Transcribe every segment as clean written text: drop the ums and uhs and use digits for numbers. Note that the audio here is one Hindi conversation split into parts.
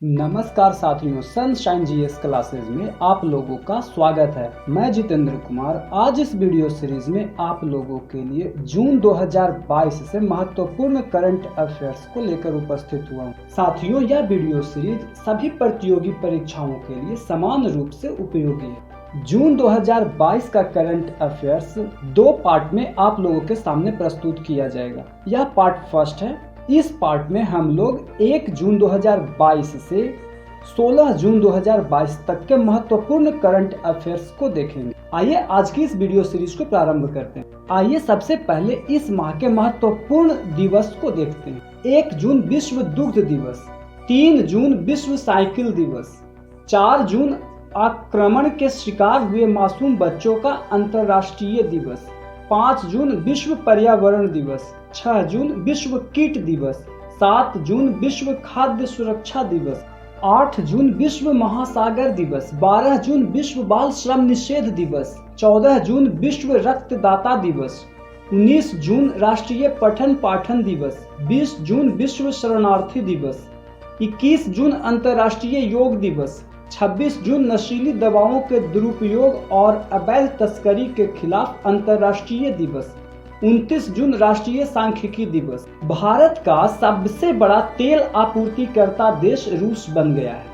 नमस्कार साथियों, सनशाइन जीएस क्लासेज में आप लोगों का स्वागत है। मैं जितेंद्र कुमार आज इस वीडियो सीरीज में आप लोगों के लिए जून 2022 से महत्वपूर्ण करंट अफेयर्स को लेकर उपस्थित हुआ हूँ। साथियों, यह वीडियो सीरीज सभी प्रतियोगी परीक्षाओं के लिए समान रूप से उपयोगी है। जून 2022 का करंट अफेयर्स दो पार्ट में आप लोगों के सामने प्रस्तुत किया जाएगा। यह पार्ट फर्स्ट है। इस पार्ट में हम लोग 1 जून 2022 से 16 जून 2022 तक के महत्वपूर्ण करंट अफेयर्स को देखेंगे। आइए आज की इस वीडियो सीरीज को प्रारंभ करते हैं। आइए सबसे पहले इस माह के महत्वपूर्ण दिवस को देखते हैं। 1 जून विश्व दुग्ध दिवस, 3 जून विश्व साइकिल दिवस, 4 जून आक्रमण के शिकार हुए मासूम बच्चों का अंतर्राष्ट्रीय दिवस, 5 जून विश्व पर्यावरण दिवस, 6 जून विश्व कीट दिवस, 7 जून विश्व खाद्य सुरक्षा दिवस, 8 जून विश्व महासागर दिवस, 12 जून विश्व बाल श्रम निषेध दिवस, 14 जून विश्व रक्तदाता दिवस, 19 जून राष्ट्रीय पठन पाठन दिवस, 20 जून विश्व शरणार्थी दिवस, 21 जून अंतर्राष्ट्रीय योग दिवस, 26 जून नशीली दवाओं के दुरुपयोग और अवैध तस्करी के खिलाफ अंतर्राष्ट्रीय दिवस, 29 जून राष्ट्रीय सांख्यिकी दिवस। भारत का सबसे बड़ा तेल आपूर्तिकर्ता देश रूस बन गया है।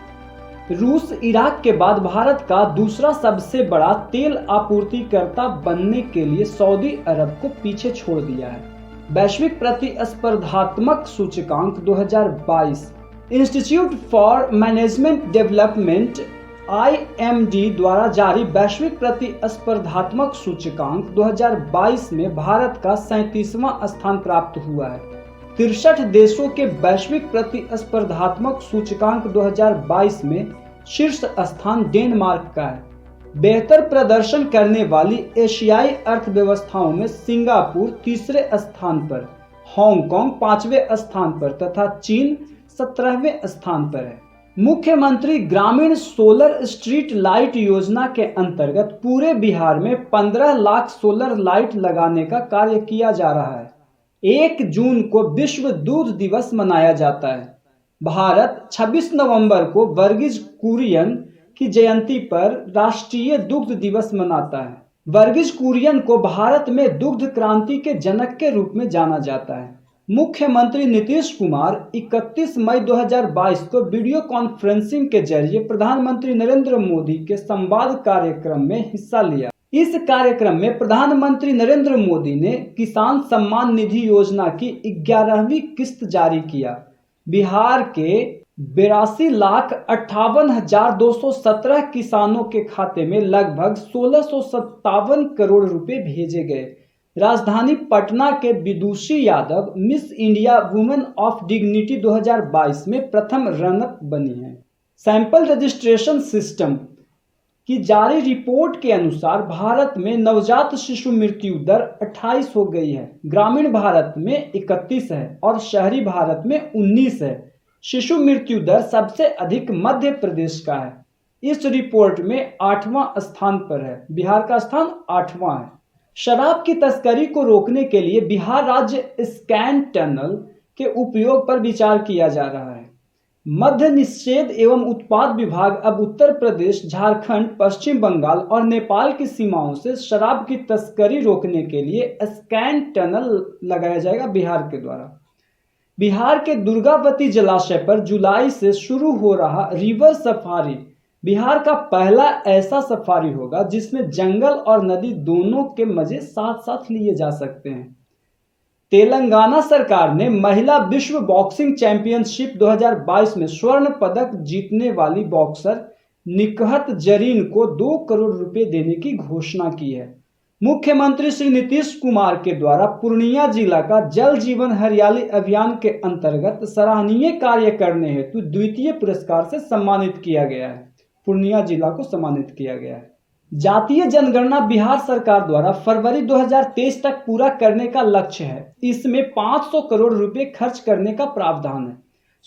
रूस इराक के बाद भारत का दूसरा सबसे बड़ा तेल आपूर्तिकर्ता बनने के लिए सऊदी अरब को पीछे छोड़ दिया है। वैश्विक प्रतिस्पर्धात्मक सूचकांक 2022 institute for management development IMD द्वारा जारी वैश्विक प्रतिस्पर्धात्मक सूचकांक 2022 में भारत का 37वां स्थान प्राप्त हुआ है। 63 देशों के वैश्विक प्रतिस्पर्धात्मक सूचकांक 2022 में शीर्ष स्थान डेनमार्क का है। बेहतर प्रदर्शन करने वाली एशियाई अर्थव्यवस्थाओं में सिंगापुर तीसरे स्थान पर, हांगकांग 5वें स्थान पर तथा चीन 17वें स्थान पर है। मुख्यमंत्री ग्रामीण सोलर स्ट्रीट लाइट योजना के अंतर्गत पूरे बिहार में 15 लाख सोलर लाइट लगाने का कार्य किया जा रहा है। 1 जून को विश्व दूध दिवस मनाया जाता है। भारत 26 नवंबर को वर्गीज कुरियन की जयंती पर राष्ट्रीय दुग्ध दिवस मनाता है। वर्गीज कुरियन को भारत में दुग्ध क्रांति के जनक के रूप में जाना जाता है। मुख्यमंत्री नीतीश कुमार 31 मई 2022 को वीडियो कॉन्फ्रेंसिंग के जरिए प्रधानमंत्री नरेंद्र मोदी के संवाद कार्यक्रम में हिस्सा लिया। इस कार्यक्रम में प्रधानमंत्री नरेंद्र मोदी ने किसान सम्मान निधि योजना की 11वीं किस्त जारी किया। बिहार के 82,58,217 किसानों के खाते में लगभग 1657 करोड़ रुपए भेजे गए। राजधानी पटना के Vidushi Yadav miss India women of dignity 2022 में प्रथम रनअप बनी है। सैंपल रजिस्ट्रेशन सिस्टम की जारी रिपोर्ट के अनुसार भारत में नवजात शिशु मृत्यु दर 28 हो गई है। ग्रामीण भारत में 31 है और शहरी भारत में 19 है। शिशु मृत्यु दर सबसे अधिक मध्य प्रदेश का है। इस रिपोर्ट में 8वां स्थान पर है। बिहार का स्थान 8वां है। शराब की तस्करी को रोकने के लिए बिहार राज्य स्कैन टनल के उपयोग पर विचार किया जा रहा है। मद्य निषेध एवं उत्पाद विभाग अब उत्तर प्रदेश, झारखंड, पश्चिम बंगाल और नेपाल की सीमाओं से शराब की तस्करी रोकने के लिए स्कैन टनल लगाया जाएगा बिहार के द्वारा। बिहार के दुर्गावती जलाशय पर जुलाई से शुरू हो रहा रिवर सफारी बिहार का पहला ऐसा सफारी होगा जिसमें जंगल और नदी दोनों के मजे साथ साथ लिए जा सकते हैं। तेलंगाना सरकार ने महिला विश्व बॉक्सिंग चैंपियनशिप 2022 में स्वर्ण पदक जीतने वाली बॉक्सर निकहत जरीन को 2 करोड़ रुपए देने की घोषणा की है। मुख्यमंत्री श्री नीतीश कुमार के द्वारा पूर्णिया जिला का जल जीवन हरियाली अभियान के अंतर्गत सराहनीय कार्य करने हेतु द्वितीय पुरस्कार से सम्मानित किया गया है। पूर्णिया जिला को सम्मानित किया गया है। जातीय जनगणना बिहार सरकार द्वारा फरवरी 2023 तक पूरा करने का लक्ष्य है। इसमें 500 करोड़ रुपए खर्च करने का प्रावधान है।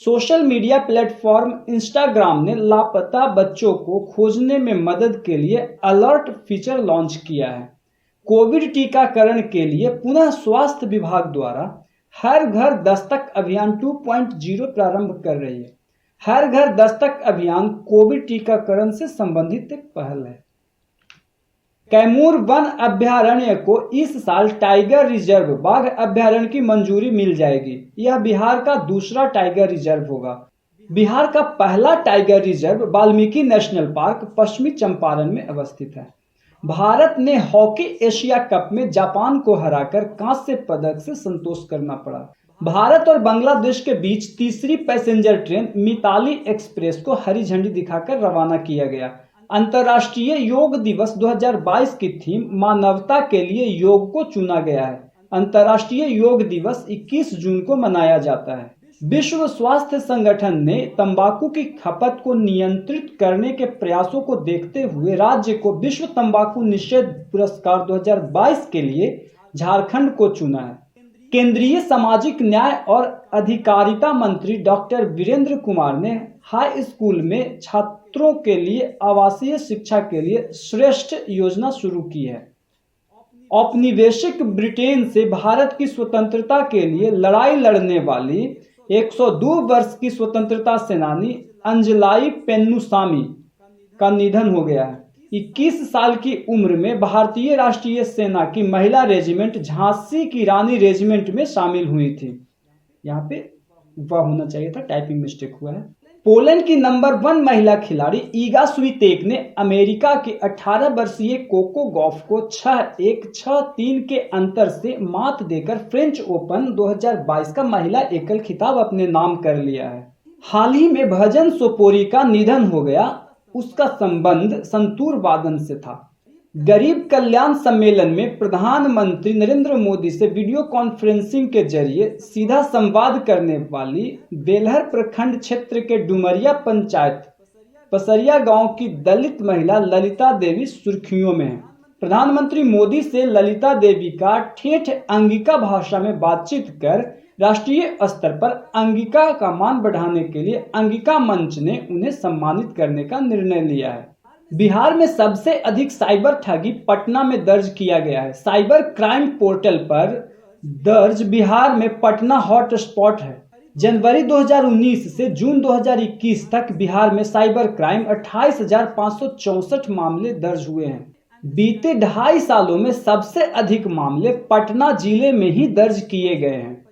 सोशल मीडिया प्लेटफॉर्म इंस्टाग्राम ने लापता बच्चों को खोजने में मदद के लिए अलर्ट फीचर लॉन्च किया है। कोविड टीकाकरण के लिए पुनः स्वास्थ्य विभाग द्वारा हर घर दस्तक अभियान 2.0 प्रारंभ कर रही है। हर घर दस्तक अभियान कोविड टीकाकरण से संबंधित एक पहल है। कैमूर वन अभ्यारण्य को इस साल टाइगर रिजर्व बाघ अभ्यारण्य की मंजूरी मिल जाएगी। यह बिहार का दूसरा टाइगर रिजर्व होगा। बिहार का पहला tiger reserve Valmiki national park पश्चिमी चंपारण में अवस्थित है। भारत ने हॉकी एशिया कप में जापान को हराकर कांस्य पदक से संतोष करना पड़ा। भारत और बांग्लादेश के बीच तीसरी पैसेंजर ट्रेन मिताली एक्सप्रेस को हरी झंडी दिखाकर रवाना किया गया। अंतर्राष्ट्रीय योग दिवस 2022 की थीम मानवता के लिए योग को चुना गया है। अंतर्राष्ट्रीय योग दिवस 21 जून को मनाया जाता है। विश्व स्वास्थ्य संगठन ने तंबाकू की खपत को नियंत्रित करने के प्रयासों को देखते हुए राज्य को विश्व तंबाकू निषेध पुरस्कार 2022 के लिए झारखंड को चुना है। केंद्रीय सामाजिक न्याय और अधिकारिता मंत्री डॉक्टर वीरेंद्र कुमार ने हाई स्कूल में छात्रों के लिए आवासीय शिक्षा के लिए श्रेष्ठ योजना शुरू की है। औपनिवेशिक ब्रिटेन से भारत की स्वतंत्रता के लिए लड़ाई लड़ने वाली 102 वर्ष की स्वतंत्रता सेनानी अंजलाई पेन्नुसामी का निधन हो गया है। 21 साल की उम्र में भारतीय राष्ट्रीय सेना की महिला रेजिमेंट झांसी की रानी रेजिमेंट में शामिल हुई थी। यहाँ पे वह होना चाहिए था, टाइपिंग मिस्टेक हुआ है। पोलैंड की नंबर 1 महिला खिलाड़ी ईगा स्वितेक ने अमेरिका के 18 वर्षीय कोको गॉफ को 6-1, 6-3 के अंतर से मात देकर फ्रेंच ओपन 2022 का महिला एकल खिताब अपने नाम कर लिया है। हाल ही में भजन सोपोरी का निधन हो गया। उसका संबंध संतूर वादन से था। गरीब कल्याण सम्मेलन में प्रधानमंत्री नरेंद्र मोदी से वीडियो कॉन्फ्रेंसिंग के जरिए सीधा संवाद करने वाली बेलहर प्रखंड क्षेत्र के डुमरिया पंचायत पसरिया गांव की दलित महिला ललिता देवी सुर्खियों में है। प्रधानमंत्री मोदी से ललिता देवी का ठेठ अंगिका भाषा में बातचीत कर राष्ट्रीय स्तर पर अंगिका का मान बढ़ाने के लिए अंगिका मंच ने उन्हें सम्मानित करने का निर्णय लिया है। बिहार में सबसे अधिक साइबर ठगी पटना में दर्ज किया गया है। साइबर क्राइम पोर्टल पर दर्ज बिहार में पटना हॉट स्पॉट है। जनवरी 2019 से जून 2021 तक बिहार में साइबर क्राइम 28,564 मामले दर्ज हुए हैं। बीते 2.5 सालों में सबसे अधिक मामले पटना जिले में ही दर्ज किए गए हैं।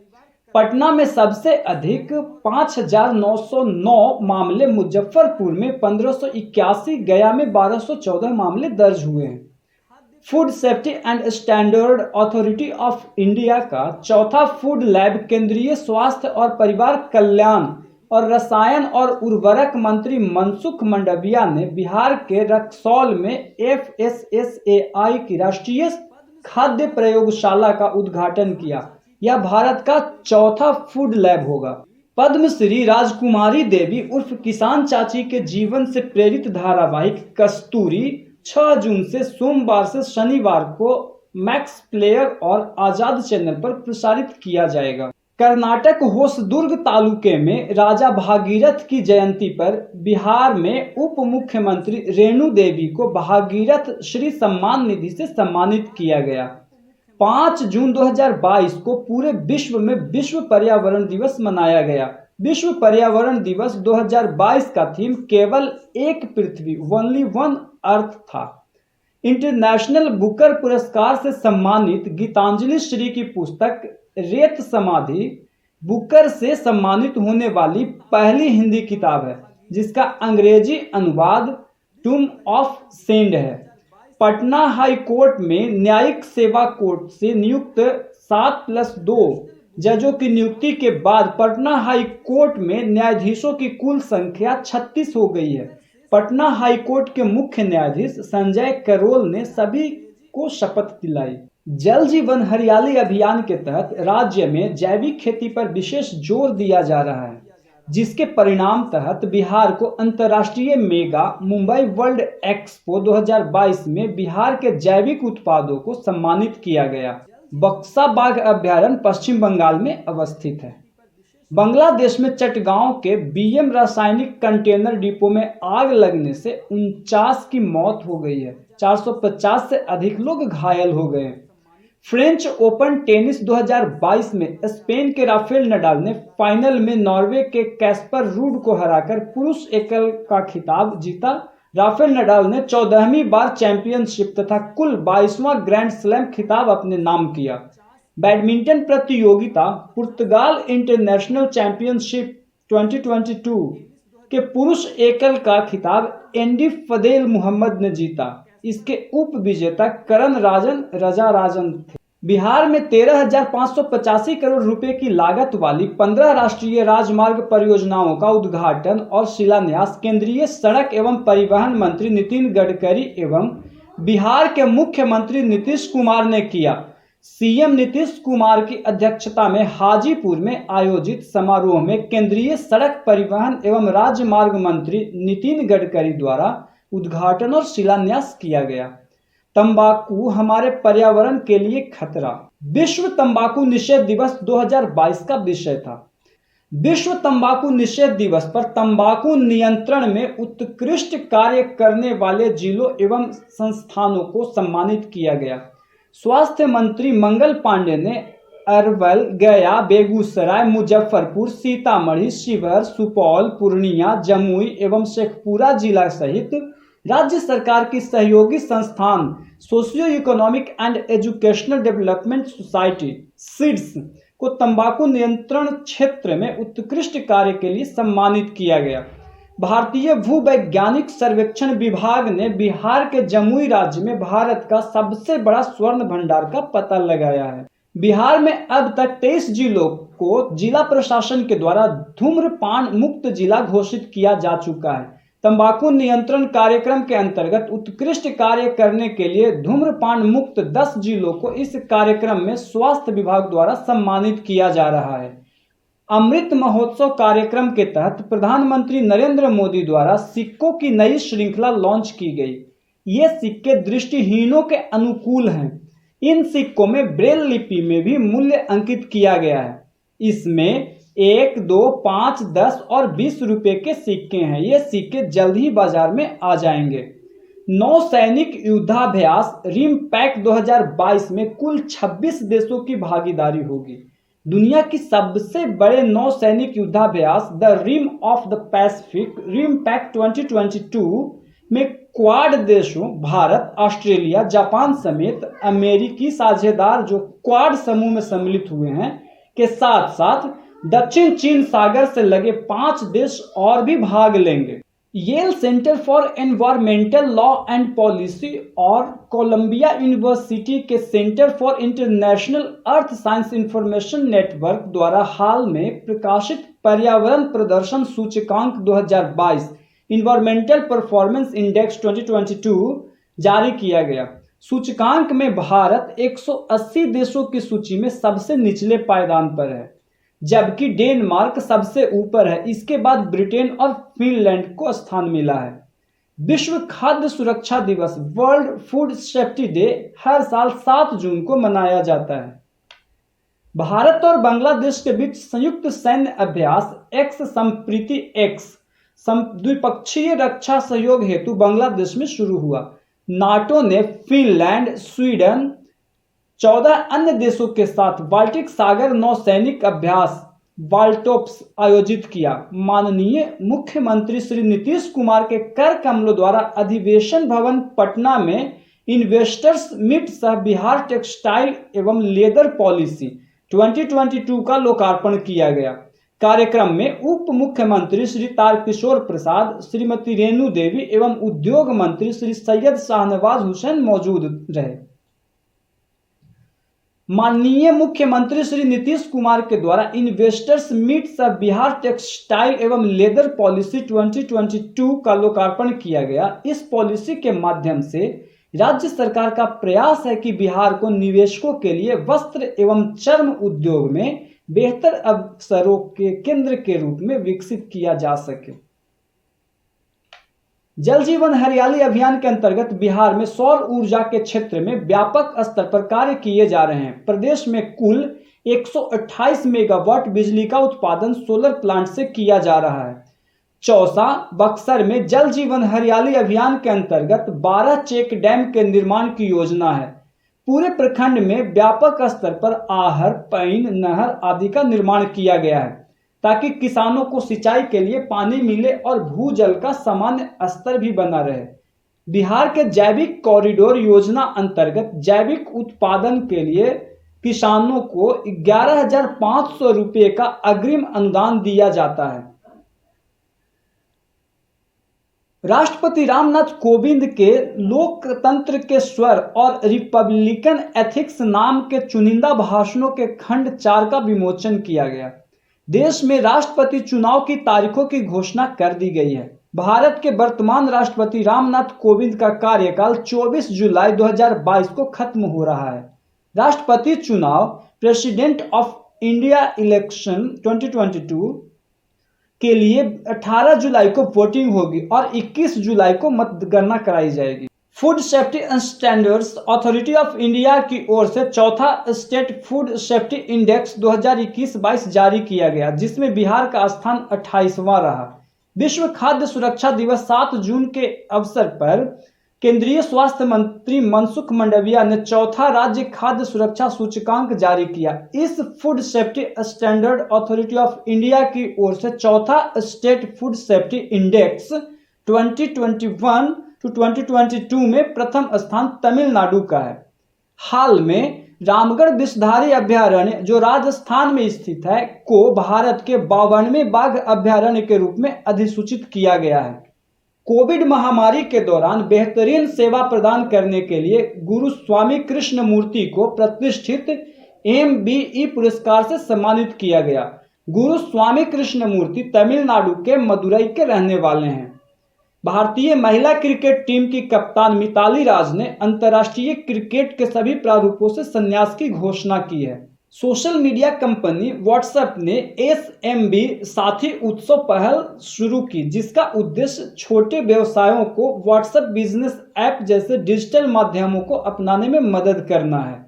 पटना में सबसे अधिक 5,909 मामले, मुजफ्फरपुर में 1581, गया में 1214 मामले दर्ज हुए हैं। Food safety and standard Authority of India का चौथा फूड लैब केंद्रीय स्वास्थ्य और परिवार कल्याण और रसायन और उर्वरक मंत्री मनसुख मंडाविया ने बिहार के रक्सौल में FSSAI की राष्ट्रीय खाद्य प्रयोगशाला का उद्घाटन किया। यह भारत का चौथा फूड लैब होगा। पद्मश्री राजकुमारी देवी उर्फ किसान चाची के जीवन से प्रेरित धारावाहिक कस्तूरी 6 जून से सोमवार से शनिवार को मैक्स प्लेयर और आजाद चैनल पर प्रसारित किया जाएगा। कर्नाटक होसदुर्ग तालुके में राजा भागीरथ की जयंती पर बिहार में उप मुख्यमंत्री रेणु देवी को भागीरथ श्री सम्मान निधि से सम्मानित किया गया। 5 जून 2022 को पूरे विश्व में विश्व पर्यावरण दिवस मनाया गया। विश्व पर्यावरण दिवस 2022 का थीम केवल एक पृथ्वी, ओनली वन अर्थ था। इंटरनेशनल बुकर पुरस्कार से सम्मानित गीतांजलि श्री की पुस्तक रेत समाधि बुकर से सम्मानित होने वाली पहली हिंदी किताब है, जिसका अंग्रेजी अनुवाद टूम ऑफ सेंड है। पटना हाई कोर्ट में न्यायिक सेवा कोर्ट से नियुक्त 7+2 जजों की नियुक्ति के बाद पटना हाई कोर्ट में न्यायाधीशों की कुल संख्या 36 हो गई है। पटना हाई कोर्ट के मुख्य न्यायाधीश संजय करोल ने सभी को शपथ दिलाई। जल जीवन हरियाली अभियान के तहत राज्य में जैविक खेती पर विशेष जोर दिया जा रहा है, जिसके परिणाम तहत बिहार को अंतर्राष्ट्रीय मेगा मुंबई वर्ल्ड एक्सपो 2022 में बिहार के जैविक उत्पादों को सम्मानित किया गया। बक्सा बाघ अभ्यारण्य पश्चिम बंगाल में अवस्थित है। बांग्लादेश में चटगांव के BM रासायनिक कंटेनर डिपो में आग लगने से 49 की मौत हो गई है। 450 से अधिक लोग घायल हो गए। फ्रेंच ओपन टेनिस 2022 में स्पेन के राफेल नडाल ने फाइनल में नॉर्वे के कैस्पर रूड को हराकर पुरुष एकल का खिताब जीता। राफेल नडाल ने 14वीं बार चैंपियनशिप तथा कुल 22वां ग्रैंड स्लैम खिताब अपने नाम किया। बैडमिंटन प्रतियोगिता पुर्तगाल इंटरनेशनल चैंपियनशिप 2022 के पुरुष एकल का खिताब एंडी फदेल मोहम्मद ने जीता। इसके उप विजेता करण राजन थे। बिहार में 13,585 करोड़ रुपए की लागत वाली 15 राष्ट्रीय राजमार्ग परियोजनाओं का उद्घाटन और शिलान्यास केंद्रीय सड़क एवं परिवहन मंत्री नितिन गडकरी एवं बिहार के मुख्यमंत्री नीतीश कुमार ने किया। सीएम नीतीश कुमार की अध्यक्षता में हाजीपुर में आयोजित समारोह में केंद्रीय सड़क परिवहन एवं राजमार्ग मंत्री नितिन गडकरी द्वारा उद्घाटन और शिलान्यास किया गया। तंबाकू हमारे पर्यावरण के लिए खतरा। विश्व तंबाकू निषेध दिवस 2022 का विषय था। विश्व तंबाकू निषेध दिवस पर तंबाकू नियंत्रण में उत्कृष्ट कार्य करने वाले जिलों एवं संस्थानों को सम्मानित किया गया। स्वास्थ्य मंत्री मंगल पांडे ने अरवल, गया, बेगूसराय, मुजफ्फरपुर, सीतामढ़ी, शिवहर, सुपौल, पूर्णिया, जमुई एवं शेखपुरा जिला सहित राज्य सरकार की सहयोगी संस्थान socio economic and educational development society seeds को तंबाकू नियंत्रण क्षेत्र में उत्कृष्ट कार्य के लिए सम्मानित किया गया। भारतीय भूवैज्ञानिक सर्वेक्षण विभाग ने बिहार के जमुई राज्य में भारत का सबसे बड़ा स्वर्ण भंडार का पता लगाया है। बिहार में अब तक 23 जिलों को जिला प्रशासन के द्वारा धूम्रपान मुक्त जिला घोषित किया जा चुका है। तंबाकू नियंत्रण कार्यक्रम के अंतर्गत उत्कृष्ट कार्य करने के लिए धूम्रपान मुक्त 10 जिलों को इस कार्यक्रम में स्वास्थ्य विभाग द्वारा सम्मानित किया जा रहा है। अमृत महोत्सव कार्यक्रम के तहत प्रधानमंत्री नरेंद्र मोदी द्वारा सिक्कों की नई श्रृंखला लॉन्च की गई। ये सिक्के दृष्टिहीनों के अनुकूल हैं। इन सिक्कों में ब्रेल लिपि में भी मूल्य अंकित किया गया है। इसमें 1, 2, 5, 10 और 20 रुपए के सिक्के हैं। ये सिक्के जल्द ही बाजार में आ जाएंगे। नौसैनिक युद्धाभ्यास रिम पैक 2022 में कुल 26 देशों की भागीदारी होगी। दुनिया की सबसे बड़े नौसैनिक युद्धाभ्यास the Rim of the Pacific RIMPAC 2022 में क्वाड देशों भारत, ऑस्ट्रेलिया, जापान समेत अमेरिकी साझेदार जो क्वाड समूह में सम्मिलित हुए हैं के साथ साथ दक्षिण चीन सागर से लगे 5 देश और भी भाग लेंगे। Yale Center for Environmental Law and Policy और कोलंबिया यूनिवर्सिटी के Center for International Earth Science Information Network द्वारा हाल में प्रकाशित पर्यावरण प्रदर्शन सूचकांक 2022 इन्वायरमेंटल परफॉर्मेंस इंडेक्स 2022 जारी किया गया। सूचकांक में भारत 180 देशों की सूची में सबसे निचले पायदान पर है, जबकि डेनमार्क सबसे ऊपर है। इसके बाद ब्रिटेन और फिनलैंड को स्थान मिला है। विश्व खाद्य सुरक्षा दिवस वर्ल्ड फूड सेफ्टी डे हर साल 7 जून को मनाया जाता है। भारत और बांग्लादेश के बीच संयुक्त सैन्य अभ्यास एक्स संप्रीति एक्स द्विपक्षीय रक्षा सहयोग हेतु बांग्लादेश में शुरू हुआ। नाटो ने फिनलैंड, स्वीडन, 14 अन्य देशों के साथ बाल्टिक सागर नौसैनिक अभ्यास बाल्टोप्स आयोजित किया। माननीय मुख्यमंत्री श्री नीतीश कुमार के कर कमलों द्वारा अधिवेशन भवन पटना में इन्वेस्टर्स मीट सह बिहार टेक्सटाइल एवं लेदर पॉलिसी 2022 का लोकार्पण किया गया। कार्यक्रम में उप मुख्यमंत्री श्री तारकिशोर प्रसाद, श्रीमती रेणु देवी एवं उद्योग मंत्री श्री सैयद शाहनवाज हुसैन मौजूद रहे। माननीय मुख्यमंत्री श्री नीतीश कुमार के द्वारा इन्वेस्टर्स मीट सह बिहार टेक्सटाइल एवं लेदर पॉलिसी 2022 का लोकार्पण किया गया। इस पॉलिसी के माध्यम से राज्य सरकार का प्रयास है कि बिहार को निवेशकों के लिए वस्त्र एवं चर्म उद्योग में बेहतर अवसरों के केंद्र के रूप में विकसित किया जा सके। जल जीवन हरियाली अभियान के अंतर्गत बिहार में सौर ऊर्जा के क्षेत्र में व्यापक स्तर पर कार्य किए जा रहे हैं। प्रदेश में कुल 128 मेगावाट बिजली का उत्पादन सोलर प्लांट से किया जा रहा है। चौसा, बक्सर में जल जीवन हरियाली अभियान के अंतर्गत 12 चेक डैम के निर्माण की योजना है। पूरे प्रखंड में व्यापक स्तर पर आहर, पईन, नहर आदि का निर्माण किया गया है ताकि किसानों को सिंचाई के लिए पानी मिले और भूजल का सामान्य स्तर भी बना रहे। बिहार के जैविक कॉरिडोर योजना अंतर्गत जैविक उत्पादन के लिए किसानों को 11,500 रुपये का अग्रिम अनुदान दिया जाता है। राष्ट्रपति रामनाथ कोविंद के लोकतंत्र के स्वर और रिपब्लिकन एथिक्स नाम के चुनिंदा भाषणों के खंड 4 का विमोचन किया गया। देश में राष्ट्रपति चुनाव की तारीखों की घोषणा कर दी गई है। भारत के वर्तमान राष्ट्रपति रामनाथ कोविंद का कार्यकाल 24 जुलाई 2022 को खत्म हो रहा है। राष्ट्रपति चुनाव प्रेसिडेंट ऑफ इंडिया इलेक्शन 2022 के लिए 18 जुलाई को वोटिंग होगी और 21 जुलाई को मतगणना कराई जाएगी। Food safety standards authority of India की ओर से चौथा स्टेट फूड सेफ्टी इंडेक्स 2021-22 जारी किया गया, जिसमें बिहार का स्थान 28वां रहा। विश्व खाद्य सुरक्षा दिवस 7 जून के अवसर पर केंद्रीय स्वास्थ्य मंत्री मनसुख मंडाविया ने चौथा राज्य खाद्य सुरक्षा सूचकांक जारी किया। इस Food Safety Standard Authority of India की ओर से चौथा State Food Safety Index 2021 to 2022 में प्रथम स्थान तमिलनाडु का है। हाल में रामगढ़ विषधारी अभयारण्य, जो राजस्थान में स्थित है, को भारत के 52वें बाघ अभयारण्य के रूप में अधिसूचित किया गया है। कोविड महामारी के दौरान बेहतरीन सेवा प्रदान करने के लिए गुरु स्वामी कृष्ण मूर्ति को प्रतिष्ठित MBE पुरस्कार से सम्मानित किया गया। गुरु स्वामी कृष्ण मूर्ति तमिलनाडु के मदुरई के रहने वाले हैं। भारतीय महिला क्रिकेट टीम की कप्तान मिताली राज ने अंतर्राष्ट्रीय क्रिकेट के सभी प्रारूपों से संन्यास की घोषणा की है। सोशल मीडिया कंपनी व्हाट्सएप ने SMB साथी उत्सव पहल शुरू की, जिसका उद्देश्य छोटे व्यवसायों को व्हाट्सएप बिजनेस ऐप जैसे डिजिटल माध्यमों को अपनाने में मदद करना है।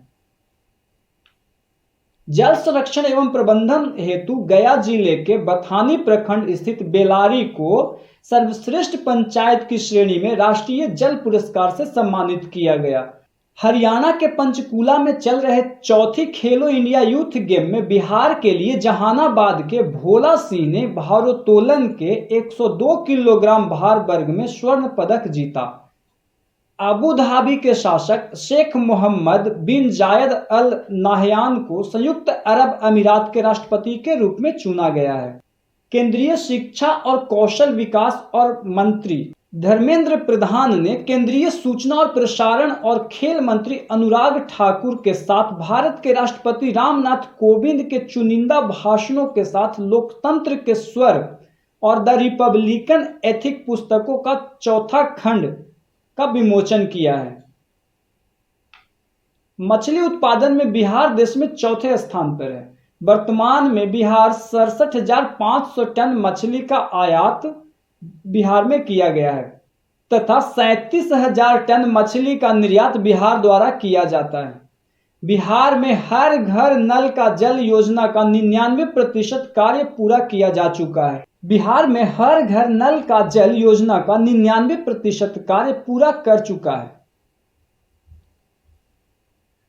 जल संरक्षण एवं प्रबंधन हेतु गया जिले के बथानी प्रखंड स्थित बेलारी को सर्वश्रेष्ठ पंचायत की श्रेणी में राष्ट्रीय जल पुरस्कार से सम्मानित किया गया। हरियाणा के पंचकूला में चल रहे चौथी खेलो इंडिया यूथ गेम में बिहार के लिए जहानाबाद के भोला सिंह ने भारोत्तोलन के 102 किलोग्राम भार वर्ग में स्वर्ण पदक जीता। अबू धाबी के शासक शेख मोहम्मद बिन जायद अल नाहयान को संयुक्त अरब अमीरात के राष्ट्रपति के रूप में चुना गया है। केंद्रीय शिक्षा और कौशल विकास और मंत्री धर्मेंद्र प्रधान ने केंद्रीय सूचना और प्रसारण और खेल मंत्री अनुराग ठाकुर के साथ भारत के राष्ट्रपति रामनाथ कोविंद के चुनिंदा भाषणों के साथ लोकतंत्र के स्वर और द रिपब्लिकन एथिक पुस्तकों का चौथा खंड का विमोचन किया है। मछली उत्पादन में बिहार देश में चौथे स्थान पर है। वर्तमान में बिहार 67,500 टन मछली का आयात बिहार में किया गया है तथा 37,000 टन मछली का निर्यात बिहार द्वारा किया जाता है। बिहार में हर घर नल का जल योजना का 99% कार्य पूरा किया जा चुका है। बिहार में हर घर नल का जल योजना का 99% कार्य पूरा कर चुका है।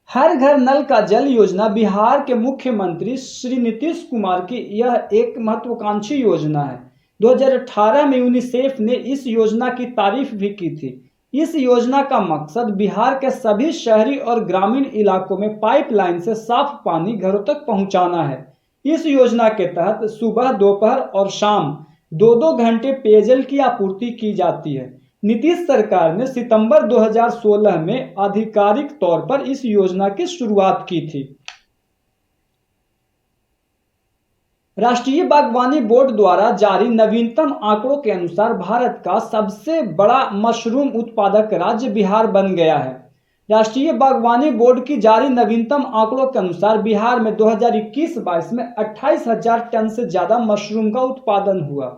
हर घर नल का जल योजना बिहार के मुख्यमंत्री श्री नीतीश कुमार की यह एक महत्वाकांक्षी योजना है। 2018 में यूनिसेफ ने इस योजना की तारीफ भी की थी। इस योजना का मकसद बिहार के सभी शहरी और ग्रामीण इलाकों में पाइपलाइन से साफ पानी घरों तक पहुंचाना है। इस योजना के तहत सुबह, दोपहर और शाम 2-2 घंटे पेयजल की आपूर्ति की जाती है। नीतीश सरकार ने सितंबर 2016 में आधिकारिक तौर पर इस योजना की शुरुआत की थी। राष्ट्रीय बागवानी बोर्ड द्वारा जारी नवीनतम आंकड़ों के अनुसार भारत का सबसे बड़ा मशरूम उत्पादक राज्य बिहार बन गया है। राष्ट्रीय बागवानी बोर्ड की जारी नवीनतम आंकड़ों के अनुसार बिहार में 2021-22 में 28,000 टन से ज्यादा मशरूम का उत्पादन हुआ।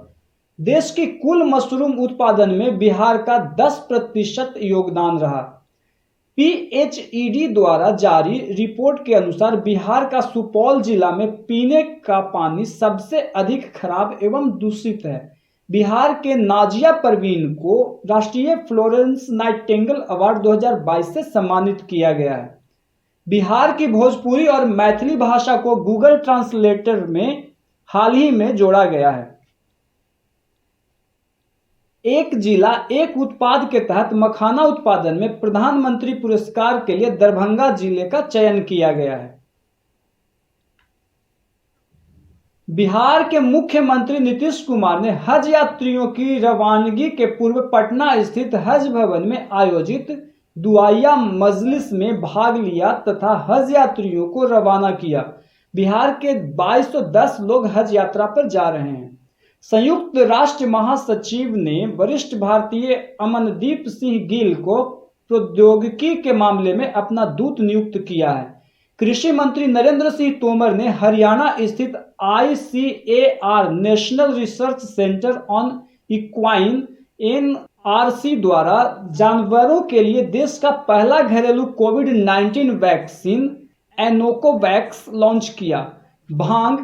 देश की कुल मशरूम उत्पादन में बिहार का 10% योगदान रहा। PHED द्वारा जारी रिपोर्ट के अनुसार बिहार का सुपौल जिला में पीने का पानी सबसे अधिक खराब एवं दूषित है। बिहार के नाजिया परवीन को राष्ट्रीय फ्लोरेंस नाइटिंगेल अवार्ड 2022 से सम्मानित किया गया है। बिहार की भोजपुरी और मैथिली भाषा को गूगल ट्रांसलेटर में हाल ही में जोड़ा गया है। एक जिला एक उत्पाद के तहत मखाना उत्पादन में प्रधानमंत्री पुरस्कार के लिए दरभंगा जिले का चयन किया गया है। बिहार के मुख्यमंत्री नीतीश कुमार ने हज यात्रियों की रवानगी के पूर्व पटना स्थित हज भवन में आयोजित दुआया मजलिस में भाग लिया तथा हज यात्रियों को रवाना किया। बिहार के 2210 लोग हज यात्रा पर जा रहे हैं। संयुक्त राष्ट्र महासचिव ने वरिष्ठ भारतीय अमनदीप सिंह गिल को प्रौद्योगिकी के मामले में अपना दूत नियुक्त किया है। कृषि मंत्री नरेंद्र सिंह तोमर ने हरियाणा स्थित ICAR national research centre on equine NRC द्वारा जानवरों के लिए देश का पहला घरेलू कोविड-19 वैक्सीन एनोकोवैक्स लॉन्च किया। भांग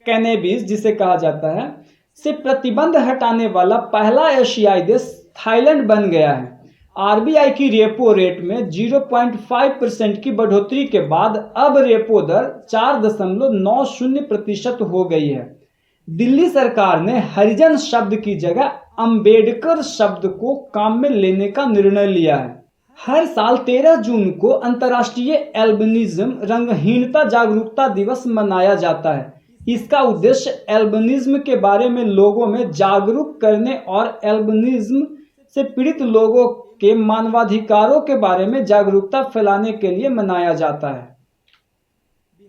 कैनेबिस जिसे कहा जाता है से प्रतिबंध हटाने वाला पहला एशियाई देश थाईलैंड बन गया है। RBI की रेपो रेट में 0.5% की बढ़ोतरी के बाद अब रेपो दर 4.90% हो गई है। दिल्ली सरकार ने हरिजन शब्द की जगह अंबेडकर शब्द को काम में लेने का निर्णय लिया है। हर साल 13 जून को अंतर्राष्ट्रीय एल्बिनिज्म रंगहीनता जागरूकता दिवस मनाया जाता है। इसका उद्देश्य एल्बिनिज्म के बारे में लोगों में जागरूक करने और एल्बिनिज्म से पीड़ित लोगों के मानवाधिकारों के बारे में जागरूकता फैलाने के लिए मनाया जाता है।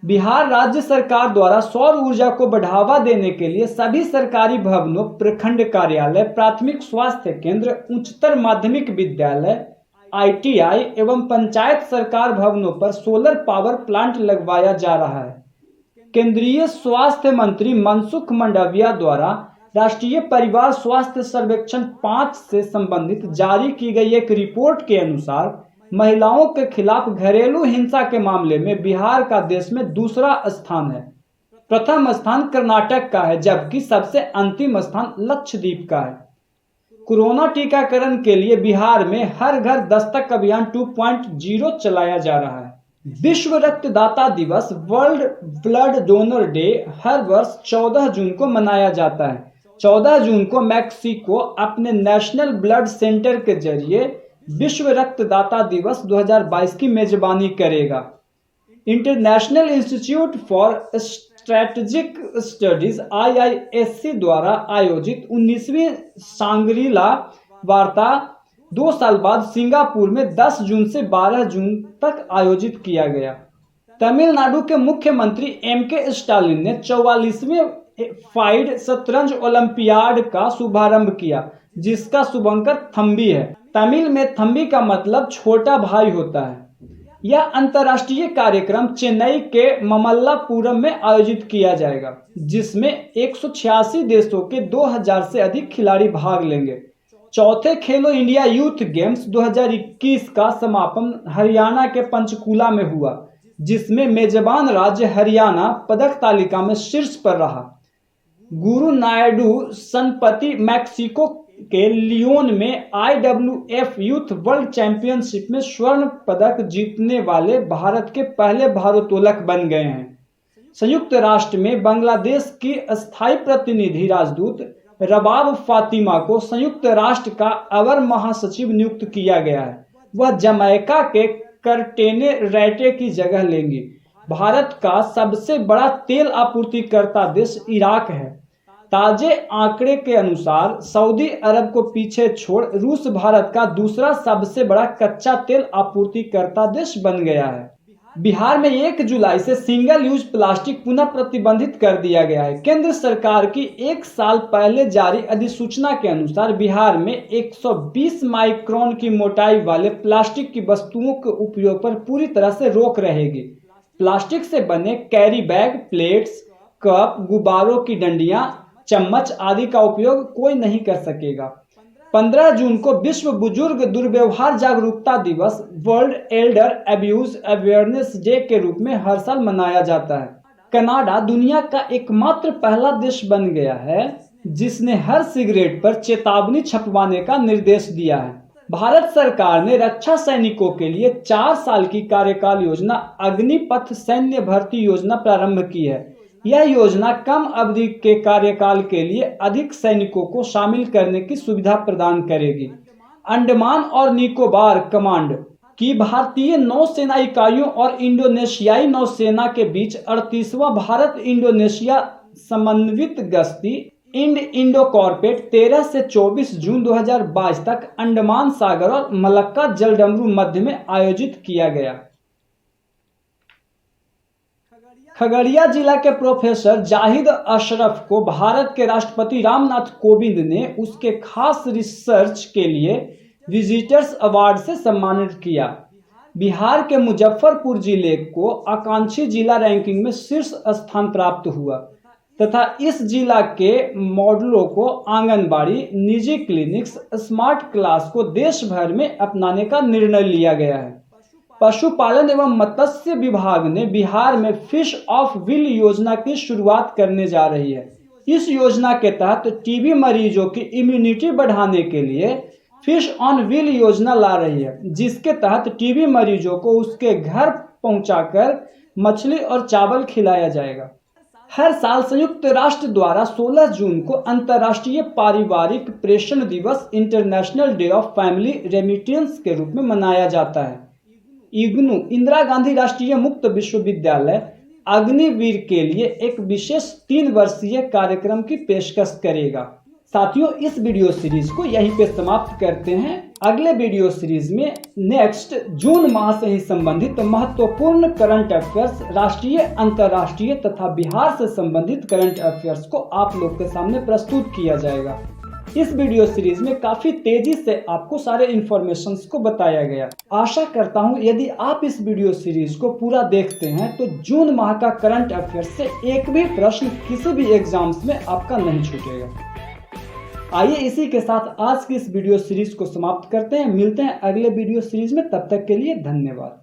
बिहार राज्य सरकार द्वारा सौर ऊर्जा को बढ़ावा देने के लिए सभी सरकारी भवनों, प्रखंड कार्यालय, प्राथमिक स्वास्थ्य केंद्र, उच्चतर माध्यमिक विद्यालय, ITI एवं पंचायत सरकार भवनों पर सोलर पावर प्लांट लगवाया जा रहा है। केंद्रीय स्वास्थ्य मंत्री मनसुख मंडाविया द्वारा राष्ट्रीय परिवार स्वास्थ्य सर्वेक्षण 5 से संबंधित जारी की गई एक रिपोर्ट के अनुसार महिलाओं के खिलाफ घरेलू हिंसा के मामले में बिहार का देश में दूसरा स्थान है। प्रथम स्थान कर्नाटक का है, जबकि सबसे अंतिम स्थान लक्षद्वीप का है। कोरोना टीकाकरण के लिए बिहार में हर घर दस्तक अभियान 2.0 चलाया जा रहा है। विश्व रक्तदाता दिवस वर्ल्ड ब्लड डोनर डे हर वर्ष 14 जून को मनाया जाता है। 14 जून को मैक्सिको अपने नेशनल ब्लड सेंटर के जरिए विश्व रक्तदाता दिवस 2022 की मेजबानी करेगा। International institute for strategic studies IISc द्वारा आयोजित 19वीं सांग्रीला वार्ता 2 साल बाद सिंगापुर में 10 जून से 12 जून तक आयोजित किया गया। तमिलनाडु के मुख्यमंत्री MK स्टालिन ने 44वें फाइड शतरंज ओलंपियाड का शुभारंभ किया, जिसका शुभंकर थम्बी है। तमिल में थम्बी का मतलब छोटा भाई होता है। यह अंतर्राष्ट्रीय कार्यक्रम चेन्नई के ममल्लापुरम में आयोजित किया जाएगा, जिसमें 186 देशों के 2000 से अधिक खिलाड़ी भाग लेंगे। चौथे खेलो इंडिया यूथ गेम्स 2021 का समापन हरियाणा के पंचकूला में हुआ, जिसमें मेजबान राज्य हरियाणा पदक तालिका में शीर्ष पर रहा। गुरु नायडू संपत्ति मैक्सिको के लियोन में IWF यूथ वर्ल्ड चैंपियनशिप में स्वर्ण पदक जीतने वाले भारत के पहले भारोत्तोलक बन गए हैं। संयुक्त राष्ट्र में बांग्लादेश की अस्थायी प्रतिनिधि राजदूत रबाब फातिमा को संयुक्त राष्ट्र का अवर महासचिव नियुक्त किया गया है। वह जमैका के कर्टेने रैटे की जगह लेंगी। भारत का सबसे बड़ा तेल आपूर्तिकर्ता देश इराक है। ताजे आंकड़े के अनुसार सऊदी अरब को पीछे छोड़ रूस भारत का दूसरा सबसे बड़ा कच्चा तेल आपूर्तिकर्ता देश बन गया है। बिहार में 1 जुलाई से सिंगल यूज प्लास्टिक पुनः प्रतिबंधित कर दिया गया है। केंद्र सरकार की 1 साल पहले जारी अधिसूचना के अनुसार बिहार में 120 माइक्रोन की मोटाई वाले प्लास्टिक की वस्तुओं के उपयोग पर पूरी तरह से रोक रहेगी। प्लास्टिक से बने कैरी बैग, प्लेट्स, कप, गुब्बारों की डंडियां, चम्मच आदि का उपयोग कोई नहीं कर सकेगा। 15 जून को विश्व बुजुर्ग दुर्व्यवहार जागरूकता दिवस world Elder abuse awareness day के रूप में हर साल मनाया जाता है। कनाडा दुनिया का एकमात्र पहला देश बन गया है जिसने हर सिगरेट पर चेतावनी छपवाने का निर्देश दिया है। भारत सरकार ने रक्षा सैनिकों के लिए 4 साल की कार्यकाल योजना अग्निपथ सैन्य भर्ती योजना प्रारंभ की है। यह योजना कम अवधि के कार्यकाल के लिए अधिक सैनिकों को शामिल करने की सुविधा प्रदान करेगी। अंडमान और निकोबार कमांड की भारतीय नौसेना इकाइयों और इंडोनेशियाई नौसेना के बीच 38वां भारत इंडोनेशिया समन्वित गश्ती इंडो कॉर्पेट 13 से 24 जून 2022 तक अंडमान सागर और मलक्का जलडमरू मध्य में आयोजित किया गया। खगड़िया जिला के प्रोफेसर जाहिद अशरफ को भारत के राष्ट्रपति रामनाथ कोविंद ने उसके खास रिसर्च के लिए विजिटर्स अवार्ड से सम्मानित किया। बिहार के मुजफ्फरपुर जिले को आकांक्षी जिला रैंकिंग में शीर्ष स्थान प्राप्त हुआ तथा इस जिला के मॉडलों को आंगनबाड़ी, निजी क्लिनिक्स, स्मार्ट क्लास को देश भर में अपनाने का निर्णय लिया गया है। पशुपालन एवं मत्स्य विभाग ने बिहार में फिश ऑफ व्हील योजना की शुरुआत करने जा रही है। इस योजना के तहत टीबी मरीजों की इम्यूनिटी बढ़ाने के लिए फिश ऑन व्हील योजना ला रही है, जिसके तहत टीबी मरीजों को उसके घर पहुंचाकर मछली और चावल खिलाया जाएगा। हर साल संयुक्त राष्ट्र द्वारा 16 जून को अंतर्राष्ट्रीय पारिवारिक प्रेषण दिवस international day of family remittance के रूप में मनाया जाता है। इग्नू इंदिरा गांधी राष्ट्रीय मुक्त विश्वविद्यालय अग्निवीर के लिए एक विशेष 3 वर्षीय कार्यक्रम की पेशकश करेगा। साथियों, इस वीडियो सीरीज को यहीं पे समाप्त करते हैं। अगले वीडियो सीरीज में नेक्स्ट जून माह से ही संबंधित महत्वपूर्ण करंट अफेयर्स, राष्ट्रीय, अंतर्राष्ट्रीय तथा बिहार से संबंधित करंट अफेयर्स को आप लोग के सामने प्रस्तुत किया जाएगा। इस वीडियो सीरीज में काफी तेजी से आपको सारे इन्फॉर्मेशंस को बताया गया। आशा करता हूं यदि आप इस वीडियो सीरीज को पूरा देखते हैं तो जून माह का करंट अफेयर्स से एक भी प्रश्न किसी भी एग्जाम्स में आपका नहीं छूटेगा। आइए इसी के साथ आज की इस वीडियो सीरीज को समाप्त करते हैं। मिलते हैं अगले वीडियो सीरीज में, तब तक के लिए धन्यवाद।